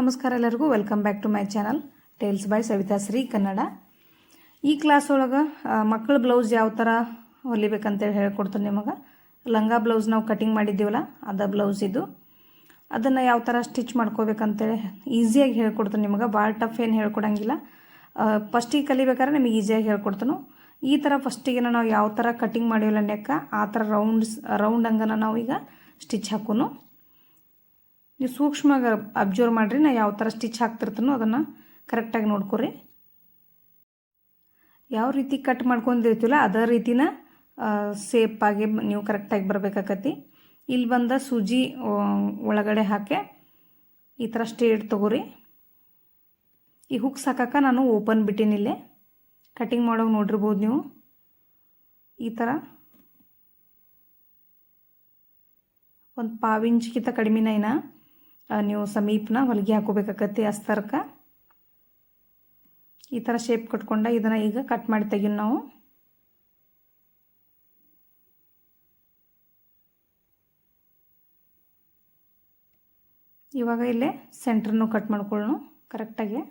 ನಮಸ್ಕಾರ ಎಲ್ಲರಿಗೂ welcome back to my channel tales by Savita Shri Kannada. ಈ ಕ್ಲಾಸ್ ಒಳಗೆ ಮಕ್ಕಳ ಬ್ಲೌಸ್ ಯಾವ ಥರ ಹೊಲಿಬೇಕಂತೇಳಿ ಹೇಳ್ಕೊಡ್ತೀನಿ ನಿಮಗೆ. ಲಂಗ ಬ್ಲೌಸ್ ನಾವು ಕಟಿಂಗ್ ಮಾಡಿದ್ದೀವಲ್ಲ ಅದ ಬ್ಲೌಸ್ ಇದು. ಅದನ್ನು ಯಾವ ಥರ ಸ್ಟಿಚ್ ಮಾಡ್ಕೋಬೇಕಂತೇಳಿ ಈಸಿಯಾಗಿ ಹೇಳ್ಕೊಡ್ತೀನಿ ನಿಮಗೆ. ಭಾಳ ಟಫ್ ಏನು ಹೇಳ್ಕೊಡಂಗಿಲ್ಲ. ಫಸ್ಟಿಗೆ ಕಲಿಬೇಕಾದ್ರೆ ನಿಮಗೆ ಈಸಿಯಾಗಿ ಹೇಳ್ಕೊಡ್ತೀನಿ. ಈ ಥರ ಫಸ್ಟಿಗೆ ನಾವು ಯಾವ ಥರ ಕಟಿಂಗ್ ಮಾಡಿವಲ್ಲ ನೆಕ್ಕ ಆ ಥರ ರೌಂಡ್ ಹಂಗನ ನಾವು ಈಗ ಸ್ಟಿಚ್ ಹಾಕೋನು. ನೀವು ಸೂಕ್ಷ್ಮವಾಗಿ ಅಬ್ಸರ್ವ್ ಮಾಡಿರಿ. ನಾ ಯಾವ ಥರ ಸ್ಟಿಚ್ ಹಾಕ್ತಿರ್ತೀನೋ ಅದನ್ನು ಕರೆಕ್ಟಾಗಿ ನೋಡ್ಕೊರಿ. ಯಾವ ರೀತಿ ಕಟ್ ಮಾಡ್ಕೊಂಡಿರ್ತೀವಲ್ಲ ಅದೇ ರೀತಿನ ಸೇಪಾಗಿ ನೀವು ಕರೆಕ್ಟಾಗಿ ಬರಬೇಕಾಕತಿ. ಇಲ್ಲಿ ಬಂದ ಸೂಜಿ ಒಳಗಡೆ ಹಾಕಿ ಈ ಥರ ಸ್ಟ್ರೇಟ್ ತೊಗೋರಿ. ಈ ಹುಕ್ಸ್ ಹಾಕಕ್ಕೆ ನಾನು ಓಪನ್ ಬಿಟ್ಟಿನಿಲ್ಲೇ. ಕಟಿಂಗ್ ಮಾಡೋಕೆ ನೋಡಿರ್ಬೋದು ನೀವು. ಈ ಥರ ಒಂದು ಪಾವಿಂಚ್ಗಿಂತ ಕಡಿಮೆನ ನೀವು ಸಮೀಪನ ಹೊಲಿಗೆ ಹಾಕೋಬೇಕಾಕತಿ ಅಸ್ತರಕ್ಕೆ. ಈ ಥರ ಶೇಪ್ ಕಟ್ಕೊಂಡ ಇದನ್ನು ಈಗ ಕಟ್ ಮಾಡಿ ತೆಗಿನ ನಾವು. ಇವಾಗ ಇಲ್ಲೇ ಸೆಂಟ್ರನ್ನು ಕಟ್ ಮಾಡ್ಕೊಳ್ಳೋಣ ಕರೆಕ್ಟಾಗಿ.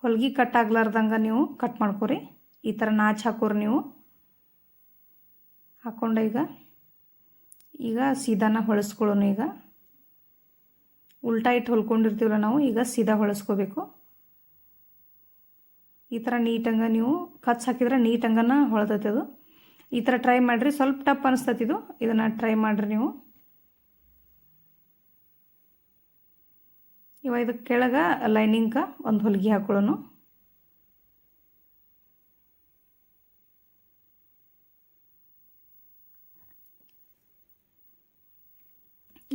ಹೊಲಿಗೆ ಕಟ್ ಆಗ್ಲಾರ್ದಂಗೆ ನೀವು ಕಟ್ ಮಾಡ್ಕೊರಿ. ಈ ಥರ ನಾಚ್ ಹಾಕೋರಿ ನೀವು. ಹಾಕ್ಕೊಂಡ ಈಗ ಸೀದಾನ ಹೊಳಿಸ್ಕೊಳ್ಳೋಣ. ಈಗ ಉಲ್ಟಾ ಇಟ್ಟು ಹೊಲ್ಕೊಂಡಿರ್ತೀವಲ್ಲ ನಾವು, ಈಗ ಸೀದಾ ಹೊಳಿಸ್ಕೋಬೇಕು. ಈ ಥರ ನೀಟಂಗೆ ನೀವು ಕಚ್ ಹಾಕಿದ್ರೆ ನೀಟಂಗನ ಹೊಳ್ತೈತೆ ಅದು. ಈ ಥರ ಟ್ರೈ ಮಾಡಿರಿ. ಸ್ವಲ್ಪ ಟಫ್ ಅನಿಸ್ತೈತಿ ಇದು. ಇದನ್ನು ಟ್ರೈ ಮಾಡಿರಿ ನೀವು. ಇವಾಗ ಇದಕ್ಕೆ ಕೆಳಗೆ ಲೈನಿಂಗ್ಗೆ ಒಂದು ಹೊಲಿಗೆ ಹಾಕೊಳ್ಳೋಣ.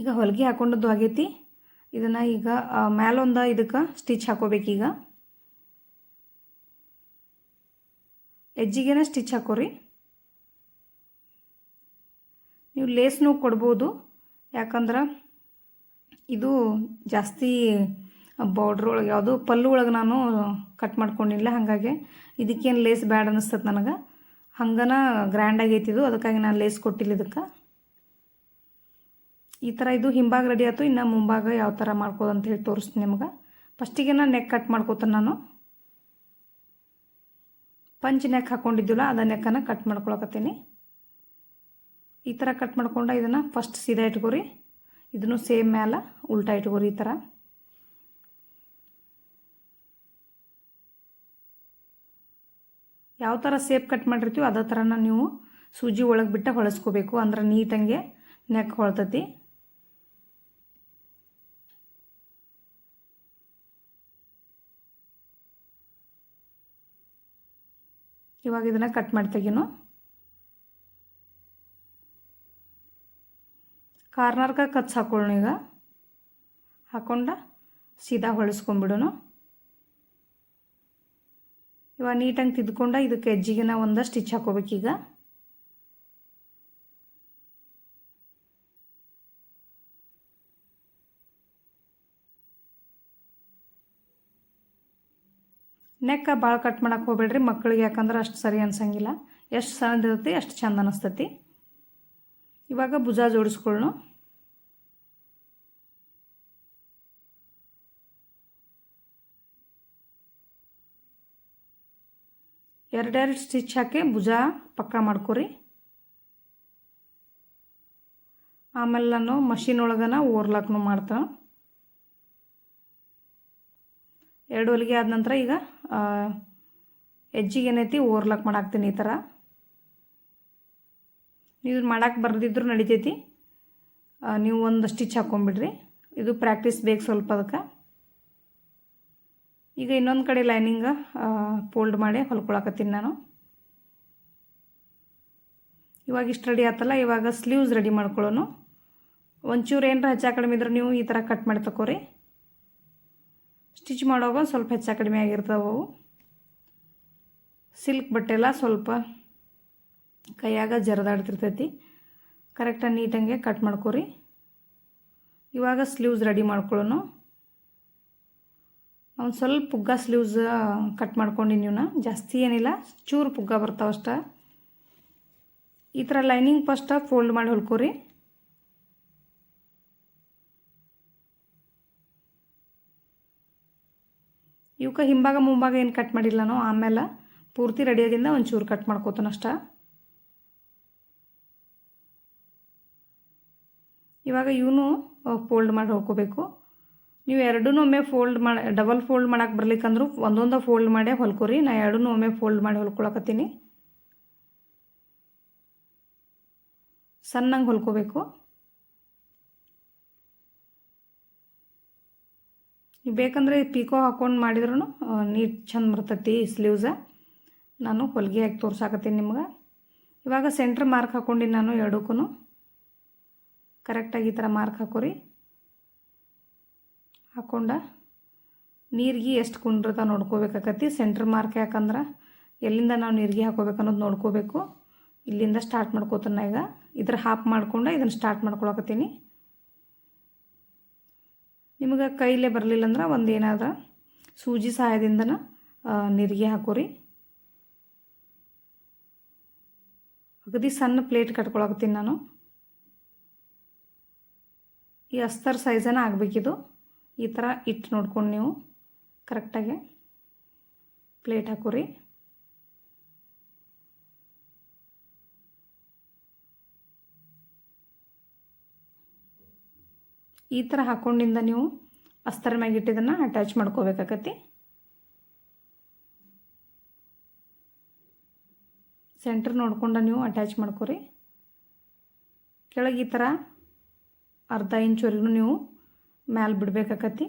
ಈಗ ಹೊಲಿಗೆ ಹಾಕೊಂಡದ್ದು ಆಗೈತಿ. ಇದನ್ನು ಈಗ ಮ್ಯಾಲೊಂದು ಇದಕ್ಕೆ ಸ್ಟಿಚ್ ಹಾಕೋಬೇಕೀಗ. ಎಜ್ಜಿಗೆನ ಸ್ಟಿಚ್ ಹಾಕೋರಿ. ನೀವು ಲೇಸ್ನೂ ಕೊಡ್ಬೋದು, ಯಾಕಂದ್ರೆ ಇದು ಜಾಸ್ತಿ ಬಾರ್ಡ್ರ್ ಒಳಗೆ ಯಾವುದು ಪಲ್ಲು ಒಳಗೆ ನಾನು ಕಟ್ ಮಾಡ್ಕೊಂಡಿಲ್ಲ. ಹಾಗಾಗಿ ಇದಕ್ಕೇನು ಲೇಸ್ ಬ್ಯಾಡ್ ಅನ್ನಿಸ್ತದೆ ನನಗೆ. ಹಂಗನ ಗ್ರ್ಯಾಂಡ್ ಆಗೈತಿದು, ಅದಕ್ಕಾಗಿ ನಾನು ಲೇಸ್ ಕೊಟ್ಟಿಲ್ಲ ಇದಕ್ಕೆ. ಈ ಥರ ಇದು ಹಿಂಭಾಗ ರೆಡಿ ಆಯ್ತು. ಇನ್ನು ಮುಂಭಾಗ ಯಾವ ಥರ ಮಾಡ್ಕೋದು ಅಂತ ಹೇಳಿ ತೋರಿಸ್ತೀನಿ ನಿಮ್ಗೆ. ಫಸ್ಟಿಗೆ ನಾನು ನೆಕ್ ಕಟ್ ಮಾಡ್ಕೋತಾನೆ. ನಾನು ಪಂಚ್ ನೆಕ್ ಹಾಕ್ಕೊಂಡಿದ್ದಿಲ್ಲ ಅದ ನೆಕ್ಕನ್ನು ಕಟ್ ಮಾಡ್ಕೊಳಕತ್ತೀನಿ. ಈ ಥರ ಕಟ್ ಮಾಡ್ಕೊಂಡ ಇದನ್ನು ಫಸ್ಟ್ ಸೀದಾ ಇಟ್ಕೋರಿ. ಇದನ್ನು ಸೇಮ್ ಮ್ಯಾಲ ಉಲ್ಟಾ ಇಟ್ಕೋರಿ. ಈ ಥರ ಯಾವ ಥರ ಸೇಪ್ ಕಟ್ ಮಾಡಿರ್ತೀವಿ ಅದೇ ಥರನ ನೀವು ಸೂಜಿ ಒಳಗೆ ಬಿಟ್ಟು ಹೊಳಿಸ್ಕೋಬೇಕು. ಅಂದ್ರೆ ನೀಟಂಗೆ ನೆಕ್ ಹೊಳ್ತತಿ. ಇವಾಗ ಇದನ್ನು ಕಟ್ ಮಾಡಿ ತೆಗಿನು. ಕಾರ್ನರ್ಗೆ ಕಚ್ ಹಾಕೊಳ್ಳೋಣ. ಈಗ ಹಾಕೊಂಡ ಸೀದಾ ಹೊಳಿಸ್ಕೊಂಡ್ಬಿಡೋಣ. ಇವಾಗ ನೀಟಾಗಿ ತಿದ್ದುಕೊಂಡ ಇದಕ್ಕೆ ಎಜ್ಜಿಗೆ ನಾವು ಒಂದು ಸ್ಟಿಚ್ ಹಾಕೋಬೇಕೀಗ. ನೆಕ್ಕ ಭಾಳ ಕಟ್ ಮಾಡಕ್ಕೆ ಹೋಗ್ಬೇಡ್ರಿ ಮಕ್ಕಳಿಗೆ, ಯಾಕಂದ್ರೆ ಅಷ್ಟು ಸರಿ ಅನ್ಸಂಗಿಲ್ಲ. ಎಷ್ಟು ಸಣ್ಣದಿರುತ್ತೆ ಅಷ್ಟು ಚಂದ ಅನಿಸ್ತತಿ. ಇವಾಗ ಭುಜ ಜೋಡಿಸ್ಕೊಳ್ಳೋಣ. ಎರಡೆರಡು ಸ್ಟಿಚ್ ಹಾಕಿ ಭುಜ ಪಕ್ಕ ಮಾಡ್ಕೊರಿ. ಆಮೇಲೆ ನಾನು ಮಷಿನ್ ಒಳಗನ ಓರ್ಲಾಕ್ನು ಮಾಡ್ತಾನೆ. ಎರಡು ಹೊಲಿಗೆ ಆದ ನಂತರ ಈಗ ಎಜ್ಜಿಗೆ ಏನೈತಿ ಓರ್ಲಾಕ್ ಮಾಡಾಕ್ತೀನಿ. ಈ ಥರ ನೀವು ಮಾಡಕ್ಕೆ ಬರ್ದಿದ್ರು ನಡಿತೈತಿ. ನೀವು ಒಂದು ಸ್ಟಿಚ್ ಹಾಕ್ಕೊಂಬಿಡ್ರಿ. ಇದು ಪ್ರಾಕ್ಟೀಸ್ ಬೇಕು ಸ್ವಲ್ಪ ಅದಕ್ಕೆ. ಈಗ ಇನ್ನೊಂದು ಕಡೆ ಲೈನಿಂಗ್ ಫೋಲ್ಡ್ ಮಾಡಿ ಹೊಲ್ಕೊಳಕತ್ತೀನಿ ನಾನು. ಇವಾಗ ಇಷ್ಟು ರೆಡಿ ಆತಲ್ಲ. ಇವಾಗ ಸ್ಲೀವ್ಸ್ ರೆಡಿ ಮಾಡ್ಕೊಳ್ಳೋಣ. ಒಂಚೂರು ಏನರ ಹೆಚ್ಚು ಕಡಿಮೆ ಇದ್ರೆ ನೀವು ಈ ಥರ ಕಟ್ ಮಾಡಿ ತಗೋರಿ. ಸ್ಟಿಚ್ ಮಾಡುವಾಗ ಸ್ವಲ್ಪ ಹೆಚ್ಚು ಕಡಿಮೆ ಆಗಿರ್ತಾವೆ ಅವು. ಸಿಲ್ಕ್ ಬಟ್ಟೆಲ್ಲ ಸ್ವಲ್ಪ ಕೈಯಾಗ ಜರದಾಡ್ತಿರ್ತೈತಿ. ಕರೆಕ್ಟಾಗಿ ನೀಟಂಗೆ ಕಟ್ ಮಾಡ್ಕೊರಿ. ಇವಾಗ ಸ್ಲೀವ್ಸ್ ರೆಡಿ ಮಾಡ್ಕೊಳ್ಳೋಣ. ಒಂದು ಸ್ವಲ್ಪ ಪುಗ್ಗ ಸ್ಲೀವ್ಸ್ ಕಟ್ ಮಾಡ್ಕೊಂಡು ನೀವು ಜಾಸ್ತಿ ಏನಿಲ್ಲ, ಚೂರು ಪುಗ್ಗ ಬರ್ತಾವಷ್ಟ. ಈ ಥರ ಲೈನಿಂಗ್ ಫಸ್ಟ್ ಫೋಲ್ಡ್ ಮಾಡಿ ಹೊಲ್ಕೊರಿ. ಇವಕ್ಕೆ ಹಿಂಭಾಗ ಮುಂಭಾಗ ಏನು ಕಟ್ ಮಾಡಿಲ್ಲ ನಾವು, ಆಮೇಲೆ ಪೂರ್ತಿ ರೆಡಿಯಾಗಿಂದ ಒಂಚೂರು ಕಟ್ ಮಾಡ್ಕೋತಾನೆ ಅಷ್ಟ. ಇವಾಗ ಇವನು ಫೋಲ್ಡ್ ಮಾಡಿ ಹೊಲ್ಕೋಬೇಕು. ನೀವು ಎರಡೂ ಒಮ್ಮೆ ಫೋಲ್ಡ್ ಮಾಡಿ ಡಬಲ್ ಫೋಲ್ಡ್ ಮಾಡಕ್ಕೆ ಬರ್ಲಿಕ್ಕಂದ್ರೂ ಒಂದೊಂದು ಫೋಲ್ಡ್ ಮಾಡೇ ಹೊಲ್ಕೋರಿ. ನಾ ಎರಡೂ ಒಮ್ಮೆ ಫೋಲ್ಡ್ ಮಾಡಿ ಹೊಲ್ಕೊಳಕತ್ತೀನಿ. ಸಣ್ಣಂಗೆ ಹೊಲ್ಕೋಬೇಕು. ನೀವು ಬೇಕಂದರೆ ಪೀಕೋ ಹಾಕ್ಕೊಂಡು ಮಾಡಿದ್ರೂ ನೀಟ್ ಚಂದ ಬರ್ತೈತಿ ಸ್ಲೀವ್ಸ. ನಾನು ಹೊಲಿಗೆ ಹಾಕಿ ತೋರ್ಸಾಕತ್ತೀನಿ ನಿಮ್ಗೆ. ಇವಾಗ ಸೆಂಟ್ರ್ ಮಾರ್ಕ್ ಹಾಕ್ಕೊಂಡು ನಾನು ಎರಡಕ್ಕೂ ಕರೆಕ್ಟಾಗಿ ಈ ಥರ ಮಾರ್ಕ್ ಹಾಕೋರಿ. ಹಾಕ್ಕೊಂಡ ನೀರಿಗೆ ಎಷ್ಟು ಕುಂಡ್ರತ ನೋಡ್ಕೋಬೇಕಾಕತಿ. ಸೆಂಟ್ರ್ ಮಾರ್ಕ್ ಯಾಕಂದ್ರೆ ಎಲ್ಲಿಂದ ನಾವು ನೀರಿಗೆ ಹಾಕೋಬೇಕು ಅನ್ನೋದು ನೋಡ್ಕೋಬೇಕು. ಇಲ್ಲಿಂದ ಸ್ಟಾರ್ಟ್ ಮಾಡ್ಕೋತಾನೆ. ಈಗ ಇದ್ರ ಹಾಫ್ ಮಾಡ್ಕೊಂಡು ಇದನ್ನು ಸ್ಟಾರ್ಟ್ ಮಾಡ್ಕೊಳಕತ್ತೀನಿ. ನಿಮಗೆ ಕೈಲೇ ಬರಲಿಲ್ಲ ಅಂದ್ರೆ ಒಂದು ಏನಾದ್ರೆ ಸೂಜಿ ಸಹಾಯದಿಂದನ ನೀರಿಗೆ ಹಾಕೋರಿ. ಅಗದಿ ಸಣ್ಣ ಪ್ಲೇಟ್ ಕಟ್ಕೊಳಕತ್ತೀನಿ ನಾನು. ಈ ಅಸ್ತರ್ ಸೈಜನ ಆಗಬೇಕಿದು. ಈ ಥರ ಇಟ್ಟು ನೋಡ್ಕೊಂಡು ನೀವು ಕರೆಕ್ಟಾಗಿ ಪ್ಲೇಟ್ ಹಾಕೋರಿ. ಈ ಥರ ಹಾಕ್ಕೊಂಡಿಂದ ನೀವು ಅಸ್ತರ ಮ್ಯಾಗ ಇಟ್ಟಿದ್ದನ್ನು ಅಟ್ಯಾಚ್ ಮಾಡ್ಕೋಬೇಕಾಕತಿ. ಸೆಂಟ್ರ್ ನೋಡ್ಕೊಂಡು ನೀವು ಅಟ್ಯಾಚ್ ಮಾಡ್ಕೊರಿ. ಕೆಳಗೆ ಈ ಥರ ಅರ್ಧ ಇಂಚ್ವರೆಗೂ ನೀವು ಮ್ಯಾಲೆ ಬಿಡಬೇಕಾಕತಿ.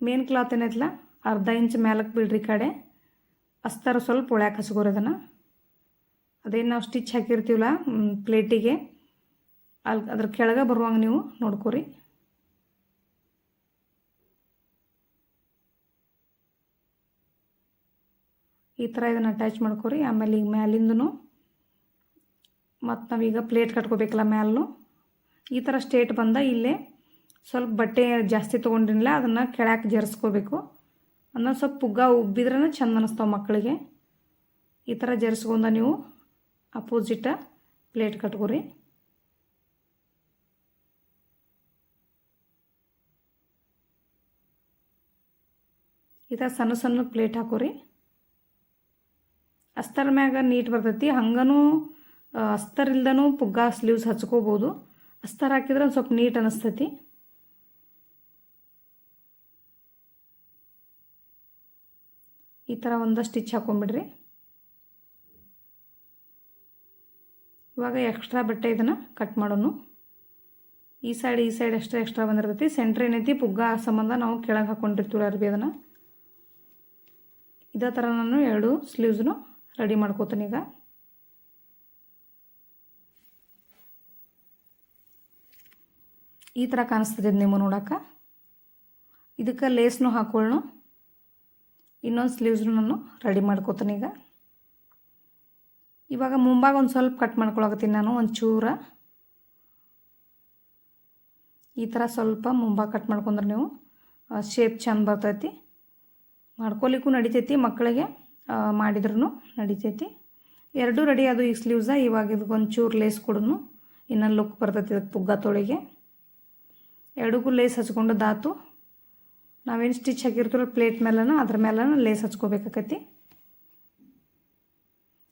ಮೇನ್ ಕ್ಲಾತ್ ಏನೈತಲ್ಲ ಅರ್ಧ ಇಂಚ್ ಮ್ಯಾಲಕ್ಕೆ ಬಿಡ್ರಿ. ಕಡೆ ಅಸ್ತರ ಸ್ವಲ್ಪ ಒಳ್ಯಾಕೆ ಹಚ್ಕೋರಿ ಅದನ್ನು. ಅದೇನು ನಾವು ಸ್ಟಿಚ್ ಹಾಕಿರ್ತೀವಲ್ಲ ಪ್ಲೇಟಿಗೆ ಅದ್ರ ಕೆಳಗೆ ಬರುವಂಗೆ ನೀವು ನೋಡ್ಕೋರಿ. ಈ ಥರ ಇದನ್ನು ಅಟ್ಯಾಚ್ ಮಾಡ್ಕೊರಿ. ಆಮೇಲೆ ಈಗ ಮ್ಯಾಲಿಂದೂ ಮತ್ತು ನಾವೀಗ ಪ್ಲೇಟ್ ಕಟ್ಕೋಬೇಕಲ್ಲ ಮ್ಯಾಲೂ ಈ ಥರ ಸ್ಟೇಟ್ ಬಂದ ಇಲ್ಲೇ ಸ್ವಲ್ಪ ಬಟ್ಟೆ ಜಾಸ್ತಿ ತೊಗೊಂಡಿರಲಿಲ್ಲ ಅದನ್ನು ಕೆಳಕ್ಕೆ ಜರ್ಸ್ಕೋಬೇಕು. ಅನ್ನೋ ಸ್ವಲ್ಪ ಪುಗ್ಗ ಉಬ್ಬಿದ್ರೇ ಚೆಂದ ಅನ್ನಿಸ್ತಾವೆ ಮಕ್ಕಳಿಗೆ. ಈ ಥರ ಜರ್ಸ್ಕೊಂಡ ನೀವು ಅಪೋಸಿಟ ಪ್ಲೇಟ್ ಕಟ್ಕೋರಿ. ಈ ಥರ ಸಣ್ಣ ಸಣ್ಣ ಪ್ಲೇಟ್ ಹಾಕೋರಿ. ಅಸ್ತರ ಮ್ಯಾಗ ನೀಟ್ ಬರ್ತೈತಿ. ಹಂಗನೂ ಅಸ್ತರ್ ಇಲ್ದನೂ ಪುಗ್ಗ ಸ್ಲೀವ್ಸ್ ಹಚ್ಕೋಬೋದು. ಅಸ್ತರ್ ಹಾಕಿದ್ರೆ ಒಂದು ಸ್ವಲ್ಪ ನೀಟ್ ಅನ್ನಿಸ್ತೈತಿ. ಈ ಥರ ಒಂದು ಸ್ಟಿಚ್ ಹಾಕೊಂಡ್ಬಿಡ್ರಿ. ಇವಾಗ ಎಕ್ಸ್ಟ್ರಾ ಬಟ್ಟೆ ಇದನ್ನು ಕಟ್ ಮಾಡೋಣ. ಈ ಸೈಡ್ ಎಕ್ಸ್ಟ್ರಾ ಬಂದಿರ್ತೈತಿ. ಸೆಂಟ್ರ್ ಏನೈತಿ ಪುಗ್ಗ ಸಂಬಂಧ ನಾವು ಕೆಳಗೆ ಹಾಕ್ಕೊಂಡಿರ್ತೀವಿ ಅರ್ಬಿ. ಅದನ್ನು ಇದೇ ಥರ ನಾನು ಎರಡು ಸ್ಲೀವ್ಸ್ನು ರೆಡಿ ಮಾಡ್ಕೋತೀನಿ. ಈಗ ಈ ಥರ ಕಾಣಿಸ್ತದೆ ನೀವು ನೋಡೋಕೆ. ಇದಕ್ಕೆ ಲೇಸ್ನು ಹಾಕೊಳ್ಳೋಣ. ಇನ್ನೊಂದು ಸ್ಲೀವ್ಸ್ನು ನಾನು ರೆಡಿ ಮಾಡ್ಕೋತೀನಿ. ಈಗ ಇವಾಗ ಮುಂಭಾಗ ಒಂದು ಸ್ವಲ್ಪ ಕಟ್ ಮಾಡ್ಕೊಳಕತ್ತೀನಿ ನಾನು. ಒಂಚೂರ ಈ ಥರ ಸ್ವಲ್ಪ ಮುಂಭಾಗ ಕಟ್ ಮಾಡ್ಕೊಂಡ್ರೆ ನೀವು ಶೇಪ್ ಚೆಂದ ಬರ್ತೈತಿ. ಮಾಡ್ಕೊಲಿಕ್ಕೂ ನಡಿತೈತಿ, ಮಕ್ಕಳಿಗೆ ಮಾಡಿದ್ರೂ ನಡಿತೈತಿ. ಎರಡೂ ರೆಡಿ ಅದು ಈ ಸ್ಲೀವ್ಸ. ಇವಾಗ ಇದಕ್ಕೊಂಚೂರು ಲೇಸ್ ಕೊಡೋನು. ಇನ್ನು ಲುಕ್ ಬರ್ತೈತಿ ಇದಕ್ಕೆ ಪುಗ್ಗ ತೊಳಿಗೆ. ಎರಡಕ್ಕೂ ಲೇಸ್ ಹಚ್ಕೊಂಡು ದಾತು ನಾವೇನು ಸ್ಟಿಚ್ ಹಾಕಿರ್ತೀವಲ್ಲ ಪ್ಲೇಟ್ ಮೇಲನ ಅದ್ರ ಮೇಲನ ಲೇಸ್ ಹಚ್ಕೋಬೇಕಾಕತಿ.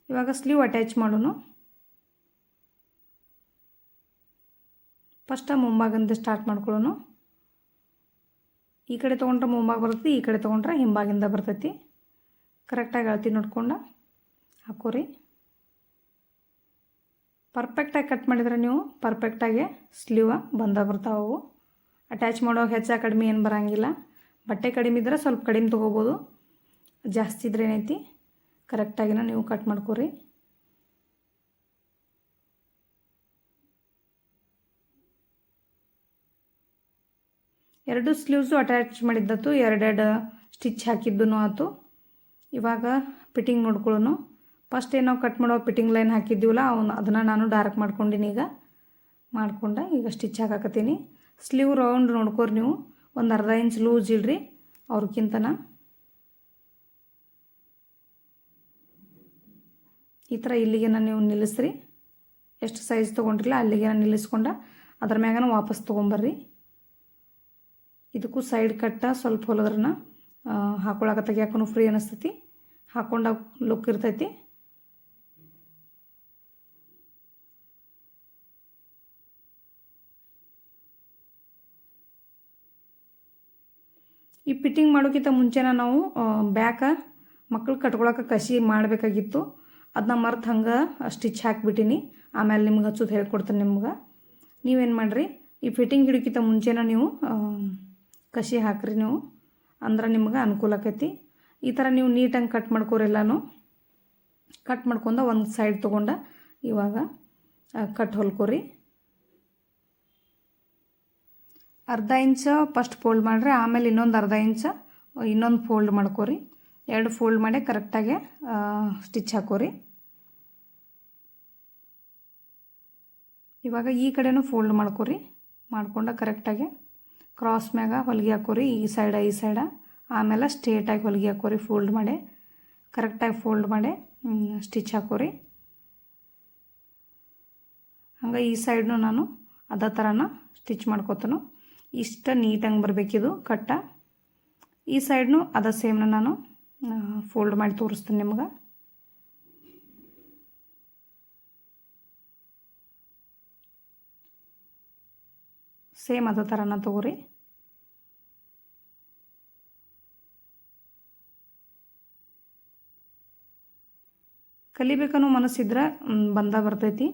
ಇವಾಗ ಸ್ಲೀವ್ ಅಟ್ಯಾಚ್ ಮಾಡೋಣ. ಫಸ್ಟ್ ಮುಂಭಾಗಿಂದ ಸ್ಟಾರ್ಟ್ ಮಾಡ್ಕೊಳ್ಳೋಣ. ಈ ಕಡೆ ತೊಗೊಂಡ್ರೆ ಮುಂಭಾಗ ಬರ್ತೈತಿ, ಈ ಕಡೆ ತೊಗೊಂಡ್ರೆ ಹಿಂಭಾಗಿಂದ ಬರ್ತೈತಿ. ಕರೆಕ್ಟಾಗಿ ಅಳತಿ ನೋಡ್ಕೊಂಡು ಹಾಕೋರಿ. ಪರ್ಫೆಕ್ಟಾಗಿ ಕಟ್ ಮಾಡಿದ್ರೆ ನೀವು ಪರ್ಫೆಕ್ಟಾಗಿ ಸ್ಲೀವ ಬರ್ತಾವು. ಅಟ್ಯಾಚ್ ಮಾಡೋಕೆ ಹೆಚ್ಚು ಕಡಿಮೆ ಏನು ಬರೋಂಗಿಲ್ಲ. ಬಟ್ಟೆ ಕಡಿಮೆ ಇದ್ರೆ ಸ್ವಲ್ಪ ಕಡಿಮೆ ತೊಗೋಬೋದು. ಜಾಸ್ತಿ ಇದ್ರೆ ಏನೈತಿ ಕರೆಕ್ಟಾಗಿನ ನೀವು ಕಟ್ ಮಾಡ್ಕೋರಿ. ಎರಡು ಸ್ಲೀವ್ಸು ಅಟ್ಯಾಚ್ ಮಾಡಿದ್ದತ್ತು, ಎರಡೆರಡು ಸ್ಟಿಚ್ ಹಾಕಿದ್ದೂ ಆಯ್ತು. ಇವಾಗ ಫಿಟ್ಟಿಂಗ್ ನೋಡ್ಕೊಳ್ಳೋಣ. ಫಸ್ಟ್ ಏನು ನಾವು ಕಟ್ ಮಾಡೋ ಫಿಟ್ಟಿಂಗ್ ಲೈನ್ ಹಾಕಿದ್ದೀವಲ್ಲ ಅದನ್ನು ನಾನು ಡಾರ್ಕ್ ಮಾಡ್ಕೊಂಡಿನಿ. ಈಗ ಸ್ಟಿಚ್ ಹಾಕಾಕತ್ತೀನಿ. ಸ್ಲೀವ್ ರೌಂಡ್ ನೋಡ್ಕೋರಿ ನೀವು. ಒಂದು ಅರ್ಧ ಇಂಚ್ ಲೂಸ್ ಇಡ್ರಿ ಅವ್ರಕ್ಕಿಂತನ. ಈ ಥರ ಇಲ್ಲಿಗೆನ ನೀವು ನಿಲ್ಲಿಸ್ರಿ. ಎಷ್ಟು ಸೈಜ್ ತೊಗೊಂಡ್ರಿಲ್ಲ ಅಲ್ಲಿಗೆನ ನಿಲ್ಲಿಸ್ಕೊಂಡ ಅದ್ರ ಮ್ಯಾಗನ ವಾಪಸ್ ತೊಗೊಂಬರ್ರಿ. ಇದಕ್ಕೂ ಸೈಡ್ ಕಟ್ಟ ಸ್ವಲ್ಪ ಹೊಲದ್ರನ ಹಾಕೊಳಕ ತೆಗಿಯಾಕೂ ಫ್ರೀ ಅನಿಸ್ತೈತಿ, ಹಾಕೊಂಡಾಗ ಲುಕ್ ಇರ್ತೈತಿ. ಈ ಫಿಟ್ಟಿಂಗ್ ಮಾಡೋಕ್ಕಿಂತ ಮುಂಚೆನ ನಾವು ಬ್ಯಾಕ ಮಕ್ಕಳು ಕಟ್ಕೊಳಕ್ಕೆ ಕಸಿ ಮಾಡಬೇಕಾಗಿತ್ತು. ಅದನ್ನ ಮರ್ತು ಹಂಗೆ ಸ್ಟಿಚ್ ಹಾಕಿಬಿಟ್ಟಿನಿ. ಆಮೇಲೆ ನಿಮ್ಗೆ ಹಚ್ಚೋದು ಹೇಳ್ಕೊಡ್ತೀನಿ. ನೀವೇನು ಮಾಡಿರಿ, ಈ ಫಿಟ್ಟಿಂಗ್ ಹಿಡಿಯೋಕ್ಕಿಂತ ಮುಂಚೆನ ನೀವು ಕಸಿ ಹಾಕ್ರಿ ನೀವು, ಅಂದ್ರೆ ನಿಮ್ಗೆ ಅನುಕೂಲ ಆಕೈತಿ. ಈ ಥರ ನೀವು ನೀಟಾಗಿ ಕಟ್ ಮಾಡ್ಕೋರೆಲ್ಲನೂ. ಕಟ್ ಮಾಡ್ಕೊಂಡು ಒಂದು ಸೈಡ್ ತೊಗೊಂಡು ಇವಾಗ ಕಟ್ ಹೊಲ್ಕೋರಿ. ಅರ್ಧ ಇಂಚ್ ಫಸ್ಟ್ ಫೋಲ್ಡ್ ಮಾಡಿರಿ, ಆಮೇಲೆ ಇನ್ನೊಂದು ಅರ್ಧ ಇಂಚ್ ಇನ್ನೊಂದು ಫೋಲ್ಡ್ ಮಾಡ್ಕೋರಿ. 2 ಫೋಲ್ಡ್ ಮಾಡಿ ಕರೆಕ್ಟಾಗಿ ಸ್ಟಿಚ್ ಹಾಕೋರಿ. ಇವಾಗ ಈ ಕಡೆನೂ ಫೋಲ್ಡ್ ಮಾಡ್ಕೋರಿ. ಮಾಡ್ಕೊಂಡು ಕರೆಕ್ಟಾಗಿ ಕ್ರಾಸ್ ಮ್ಯಾಗ ಹೊಲಿಗೆ ಹಾಕೋರಿ, ಈ ಸೈಡ. ಆಮೇಲೆ ಸ್ಟ್ರೇಟಾಗಿ ಹೊಲಿಗೆ ಹಾಕೋರಿ. ಫೋಲ್ಡ್ ಮಾಡಿ ಕರೆಕ್ಟಾಗಿ ಫೋಲ್ಡ್ ಮಾಡಿ ಸ್ಟಿಚ್ ಹಾಕೋರಿ. ಹಂಗೆ ಈ ಸೈಡ್ನು ನಾನು ಅದೇ ಥರನ ಸ್ಟಿಚ್ ಮಾಡ್ಕೋತಾನು. ಇಷ್ಟ ನೀಟಾಗಿ ಬರಬೇಕಿದು ಕಟ್ಟ. ಈ ಸೈಡ್ನು ಅದೇ ಸೇಮ್ನ ನಾನು ಫೋಲ್ಡ್ ಮಾಡಿ ತೋರಿಸ್ತೀನಿ ನಿಮ್ಗೆ. ಸೇಮ್ ಅದೇ ಥರನ ತಗೋರಿ. ಕಲಿಬೇಕನ್ನೋ ಮನಸ್ಸಿದ್ರೆ ಬರ್ತೈತಿ.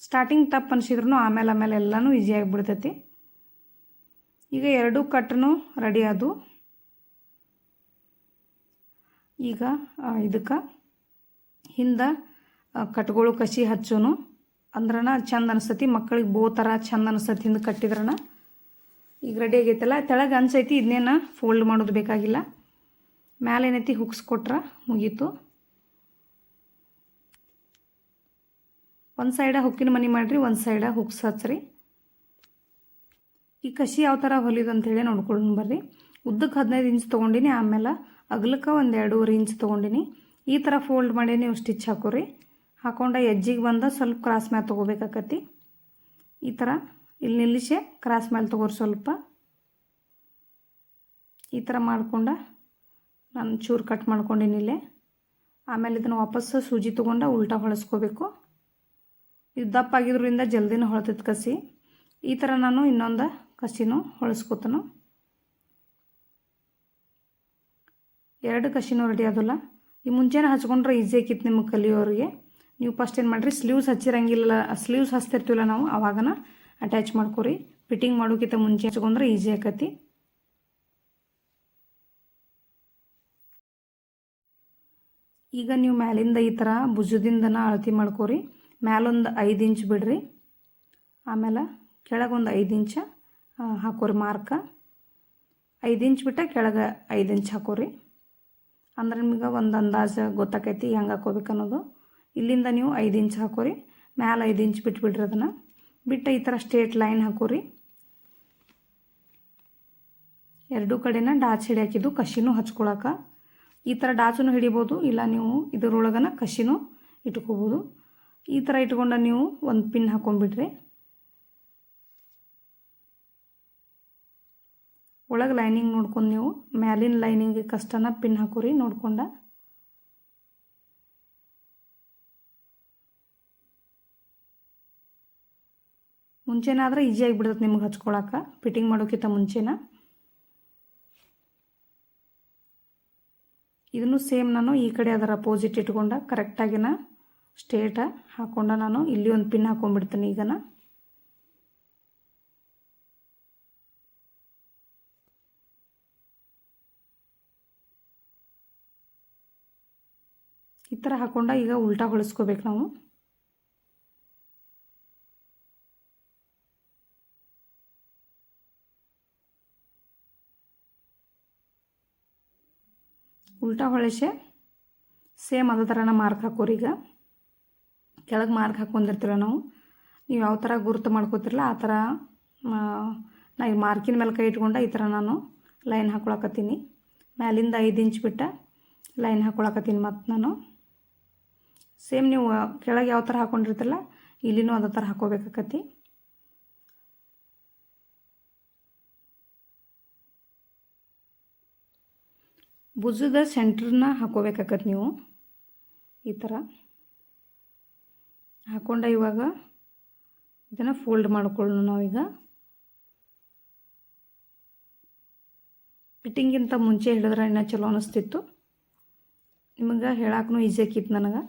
ಸ್ಟಾರ್ಟಿಂಗ್ ಟಪ್ ಅನಿಸಿದ್ರು ಆಮೇಲೆ ಎಲ್ಲನೂ ಈಸಿಯಾಗಿ ಬಿಡ್ತೈತಿ. ಈಗ 2 ಕಟ್ಟನು ರೆಡಿ ಆದವು. ಈಗ ಇದಕ್ಕೆ ಹಿಂದೆ ಕಟ್ಗಳು ಕಸಿ ಹಚ್ಚೋನು ಅಂದ್ರನ ಚಂದ ಅನಿಸ್ತೈತಿ. ಮಕ್ಕಳಿಗೆ ಬೋ ಥರ ಚಂದ ಅನಿಸ್ತೈತಿ ಹಿಂದೆ ಕಟ್ಟಿದ್ರನ. ಈಗ ರೆಡಿ ಆಗೈತಲ್ಲ, ತೆಳಗೆ ಅನ್ಸೈತಿ. ಇದನ್ನೇನು ಫೋಲ್ಡ್ ಮಾಡೋದು ಬೇಕಾಗಿಲ್ಲ. ಮ್ಯಾಲೆ ಏನೈತಿ ಹುಕ್ಸ್ ಕೊಟ್ರೆ ಮುಗೀತು. ಒಂದು ಸೈಡ ಹುಕ್ಕಿನ ಮನೆ ಮಾಡಿರಿ, ಒಂದು ಸೈಡ ಹುಕ್ಸ್ ಹಚ್ಚ್ರಿ. ಈ ಕಸಿ ಯಾವ ಥರ ಹೊಲಿದು ಅಂಥೇಳಿ ನೋಡ್ಕೊಂಡು ಬರ್ರಿ. ಉದ್ದಕ್ಕೆ 15 ಇಂಚ್ ತೊಗೊಂಡಿನಿ, ಆಮೇಲೆ ಅಗಲಕ್ಕೆ ಒಂದು 2.5 ಇಂಚ್ ತೊಗೊಂಡಿನಿ. ಈ ಥರ ಫೋಲ್ಡ್ ಮಾಡಿ ನೀವು ಸ್ಟಿಚ್ ಹಾಕೋರಿ. ಹಾಕೊಂಡ ಎಜ್ಜಿಗೆ ಬಂದ ಸ್ವಲ್ಪ ಕ್ರಾಸ್ ಮೇಲೆ ತೊಗೋಬೇಕಾಕತಿ. ಈ ಥರ ಇಲ್ಲಿ ನಿಲ್ಲಿಸೆ ಕ್ರಾಸ್ ಮೇಲೆ ತೊಗೋರಿ ಸ್ವಲ್ಪ. ಈ ಥರ ಮಾಡ್ಕೊಂಡು ನಾನು ಚೂರು ಕಟ್ ಮಾಡ್ಕೊಂಡಿನಿ ಇಲ್ಲೇ. ಆಮೇಲೆ ಇದನ್ನು ವಾಪಸ್ಸು ಸೂಜಿ ತೊಗೊಂಡು ಉಲ್ಟಾ ಹೊಳಿಸ್ಕೋಬೇಕು. ಇದು ದಪ್ಪ ಆಗಿದ್ರಿಂದ ಜಲ್ದಿನೂ ಹೊಳ್ತೈತೆ ಕಸಿ. ಈ ಥರ ನಾನು ಇನ್ನೊಂದು ಕಸಿನೂ ಹೊಳಿಸ್ಕೋತಾನು. 2 ಕಸಿನೂ ರೆಡಿ ಆದಲ್ಲ. ಈ ಮುಂಚೆನೇ ಹಚ್ಕೊಂಡ್ರೆ ಈಸಿ ಆಕಿತ್ತು ನಿಮಗೆ ಕಲಿಯೋರಿಗೆ. ನೀವು ಫಸ್ಟ್ ಏನು ಮಾಡಿರಿ, ಸ್ಲೀವ್ಸ್ ಹಚ್ಚಿರಂಗಿಲ್ಲ, ಸ್ಲೀವ್ಸ್ ಹಚ್ತಿರ್ತೀವಲ್ಲ ನಾವು, ಆವಾಗನ ಅಟ್ಯಾಚ್ ಮಾಡ್ಕೊರಿ. ಫಿಟ್ಟಿಂಗ್ ಮಾಡೋಕ್ಕಿಂತ ಮುಂಚೆ ಹಚ್ಕೊಂಡ್ರೆ ಈಸಿ ಆಕತಿ. ಈಗ ನೀವು ಮ್ಯಾಲಿಂದ ಈ ಥರ ಭುಜದಿಂದನ ಅಳತೆ ಮಾಡ್ಕೊರಿ. ಮ್ಯಾಲೊಂದು 5 ಇಂಚ್ ಬಿಡ್ರಿ, ಆಮೇಲೆ ಕೆಳಗೊಂದು 5 ಇಂಚ್ ಹಾಕೋರಿ. ಮಾರ್ಕ 5 ಇಂಚ್ ಬಿಟ್ಟ ಕೆಳಗೆ 5 ಇಂಚ್ ಹಾಕೋರಿ. ಅಂದ್ರೆ ನಿಮ್ಗೆ ಒಂದು ಅಂದಾಜು ಗೊತ್ತಾಕೈತಿ ಹೆಂಗೆ ಹಾಕೋಬೇಕು ಅನ್ನೋದು. ಇಲ್ಲಿಂದ ನೀವು 5 ಇಂಚ್ ಹಾಕೋರಿ, ಮ್ಯಾಲೆ 5 ಇಂಚ್ ಬಿಟ್ಬಿಡ್ರಿ. ಅದನ್ನು ಬಿಟ್ಟು ಈ ಥರ ಸ್ಟ್ರೇಟ್ ಲೈನ್ ಹಾಕೋರಿ. 2 ಕಡೆನ ಡಾಚ್ ಹಿಡಿಯಾಕಿದ್ದು ಕಸಿನೂ ಹಚ್ಕೊಳಕ್ಕೆ. ಈ ಥರ ಡಾಚನ್ನು ಹಿಡಿಬೋದು, ಇಲ್ಲ ನೀವು ಇದರೊಳಗನ ಕಸಿನೂ ಇಟ್ಕೋಬೋದು. ಈ ಥರ ಇಟ್ಕೊಂಡು ನೀವು ಒಂದು ಪಿನ್ ಹಾಕೊಂಡ್ಬಿಡ್ರಿ. ಒಳಗೆ ಲೈನಿಂಗ್ ನೋಡ್ಕೊಂಡು ನೀವು ಮ್ಯಾಲಿನ ಲೈನಿಂಗ್ ಕಷ್ಟನ ಪಿನ್ ಹಾಕೋರಿ ನೋಡ್ಕೊಂಡ. ಮುಂಚೆನಾದ್ರೆ ಈಸಿಯಾಗಿ ಬಿಡ್ತದೆ ನಿಮ್ಗೆ ಹಚ್ಕೊಳಕ್ಕೆ, ಫಿಟ್ಟಿಂಗ್ ಮಾಡೋಕ್ಕಿಂತ ಮುಂಚೆನ. ಇದನ್ನು ಸೇಮ್ ನಾನು ಈ ಕಡೆ ಅದರ ಅಪೋಸಿಟ್ ಇಟ್ಕೊಂಡ ಕರೆಕ್ಟಾಗಿನ ಸ್ಟ್ರೇಟ ಹಾಕೊಂಡ ನಾನು ಇಲ್ಲಿ ಒಂದು ಪಿನ್ ಹಾಕೊಂಡ್ಬಿಡ್ತೀನಿ. ಈಗನ ಈ ಥರ ಹಾಕೊಂಡ ಈಗ ಉಲ್ಟಾ ಹೊಳಿಸ್ಕೋಬೇಕು ನಾವು. ಉಲ್ಟಾ ಹೊಳಿಸೆ ಸೇಮ್ ಅದೇ ಥರನ ಮಾರ್ಕ್ ಹಾಕೋರಿ. ಈಗ ಕೆಳಗೆ ಮಾರ್ಕ್ ಹಾಕ್ಕೊಂಡಿರ್ತೀರ ನಾವು, ನೀವು ಯಾವ ಥರ ಗುರುತು ಮಾಡ್ಕೋತಿರಲ್ಲ ಆ ಥರ ನಾ ಈ ಮಾರ್ಕಿನ ಮೇಲೆ ಕೈ ಇಟ್ಕೊಂಡ ಈ ಥರ ನಾನು ಲೈನ್ ಹಾಕೊಳಕತ್ತೀನಿ. ಮ್ಯಾಲಿಂದ 5 ಇಂಚ್ ಬಿಟ್ಟ ಲೈನ್ ಹಾಕೊಳಕತ್ತೀನಿ. ಮತ್ತು ನಾನು ಸೇಮ್ ನೀವು ಕೆಳಗೆ ಯಾವ ಥರ ಹಾಕ್ಕೊಂಡಿರ್ತಿರಲ್ಲ ಇಲ್ಲಿನೂ ಅದೇ ಥರ ಹಾಕೋಬೇಕಾಕತಿ. ಭುಜದ ಸೆಂಟ್ರನ್ನ ಹಾಕೋಬೇಕಾಗತ್ತೆ ನೀವು ಈ ಥರ ಹಾಕ್ಕೊಂಡ ಇವಾಗ ಇದನ್ನು ಫೋಲ್ಡ್ ಮಾಡ್ಕೊಳ್ಳೋಣ ನಾವೀಗ. ಫಿಟ್ಟಿಂಗಿಂತ ಮುಂಚೆ ಹಿಡಿದ್ರೆ ಇನ್ನೂ ಚಲೋ ಅನ್ನಿಸ್ತಿತ್ತು, ನಿಮಗೆ ಹೇಳಕ್ಕೂ ಈಸಿ ಆಕಿತ್ತು ನನಗೆ.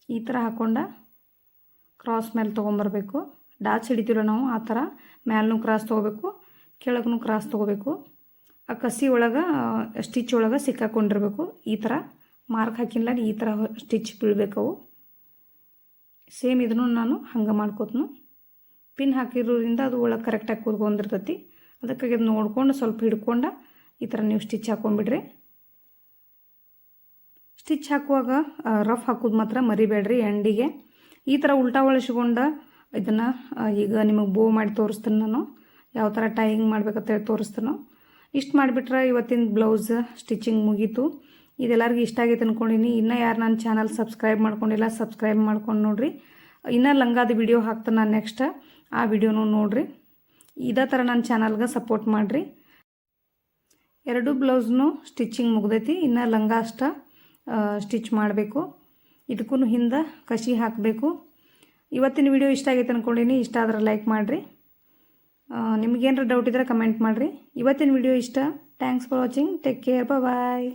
ಈ ಥರ ಹಾಕ್ಕೊಂಡ ಕ್ರಾಸ್ ಮೇಲೆ ತೊಗೊಂಬರ್ಬೇಕು. ಡಾಟ್ಸ್ ಹಿಡಿತೀವಲ್ಲ ನಾವು ಆ ಥರ ಮ್ಯಾಲೂ ಕ್ರಾಸ್ ತೊಗೋಬೇಕು, ಕೆಳಗೂ ಕ್ರಾಸ್ ತೊಗೋಬೇಕು. ಆ ಕಸಿ ಒಳಗೆ ಸ್ಟಿಚ್ ಒಳಗೆ ಸಿಕ್ಕಾಕೊಂಡಿರ್ಬೇಕು. ಈ ಥರ ಮಾರ್ಕ್ ಹಾಕಿಲ್ಲ ಈ ಥರ ಸ್ಟಿಚ್ ಬೀಳ್ಬೇಕವು. ಸೇಮ್ ಇದನ್ನು ನಾನು ಹಂಗೆ ಮಾಡ್ಕೋತನು. ಪಿನ್ ಹಾಕಿರೋದ್ರಿಂದ ಅದು ಒಳಗೆ ಕರೆಕ್ಟಾಗಿ ಕೂತ್ಕೊಂಡಿರ್ತೈತಿ. ಅದಕ್ಕಾಗಿ ಅದು ನೋಡ್ಕೊಂಡು ಸ್ವಲ್ಪ ಹಿಡ್ಕೊಂಡು ಈ ಥರ ನೀವು ಸ್ಟಿಚ್ ಹಾಕ್ಕೊಂಡ್ಬಿಡ್ರಿ. ಸ್ಟಿಚ್ ಹಾಕುವಾಗ ರಫ್ ಹಾಕೋದು ಮಾತ್ರ ಮರಿಬೇಡ್ರಿ. ಎಂಡಿಗೆ ಈ ಥರ ಉಲ್ಟಾ ಒಳಸ್ಕೊಂಡು ಇದನ್ನು ಈಗ ನಿಮಗೆ ಬೋ ಮಾಡಿ ತೋರಿಸ್ತೀನಿ ನಾನು, ಯಾವ ಥರ ಟೈಯಿಂಗ್ ಮಾಡ್ಬೇಕಂತೇಳಿ ತೋರಿಸ್ತಾನೋ. ಇಷ್ಟು ಮಾಡಿಬಿಟ್ರೆ ಇವತ್ತಿನ ಬ್ಲೌಸ್ ಸ್ಟಿಚಿಂಗ್ ಮುಗೀತು. ಇದೆಲ್ಲರಿಗೂ ಇಷ್ಟ ಆಗೈತೆ ಅಂದ್ಕೊಂಡಿನಿ. ಇನ್ನೂ ಯಾರು ನನ್ನ ಚಾನಲ್ ಸಬ್ಸ್ಕ್ರೈಬ್ ಮಾಡ್ಕೊಂಡಿಲ್ಲ ಸಬ್ಸ್ಕ್ರೈಬ್ ಮಾಡ್ಕೊಂಡು ನೋಡಿರಿ. ಇನ್ನೂ ಲಂಗಾದ ವಿಡಿಯೋ ಹಾಕ್ತಾನೆ ನಾನು ನೆಕ್ಸ್ಟ್, ಆ ವಿಡಿಯೋನೂ ನೋಡಿರಿ. ಇದೇ ಥರ ನನ್ನ ಚಾನಲ್ಗೆ ಸಪೋರ್ಟ್ ಮಾಡಿರಿ. 2 ಬ್ಲೌಸ್ನು ಸ್ಟಿಚಿಂಗ್ ಮುಗ್ದೈತಿ. ಇನ್ನು ಲಂಗ ಅಷ್ಟ ಸ್ಟಿಚ್ ಮಾಡಬೇಕು. ಇದಕ್ಕೂ ಹಿಂದೆ ಕಸಿ ಹಾಕಬೇಕು. ಇವತ್ತಿನ ವಿಡಿಯೋ ಇಷ್ಟ ಆಗೈತೆ ಅಂದ್ಕೊಂಡಿನಿ. ಇಷ್ಟ ಆದ್ರೆ ಲೈಕ್ ಮಾಡಿರಿ. ನಿಮಗೇನಾರ ಡೌಟ್ ಇದ್ದರೆ ಕಮೆಂಟ್ ಮಾಡಿರಿ. ಇವತ್ತಿನ ವಿಡಿಯೋ ಇಷ್ಟ. Thanks for watching. Take care. Bye.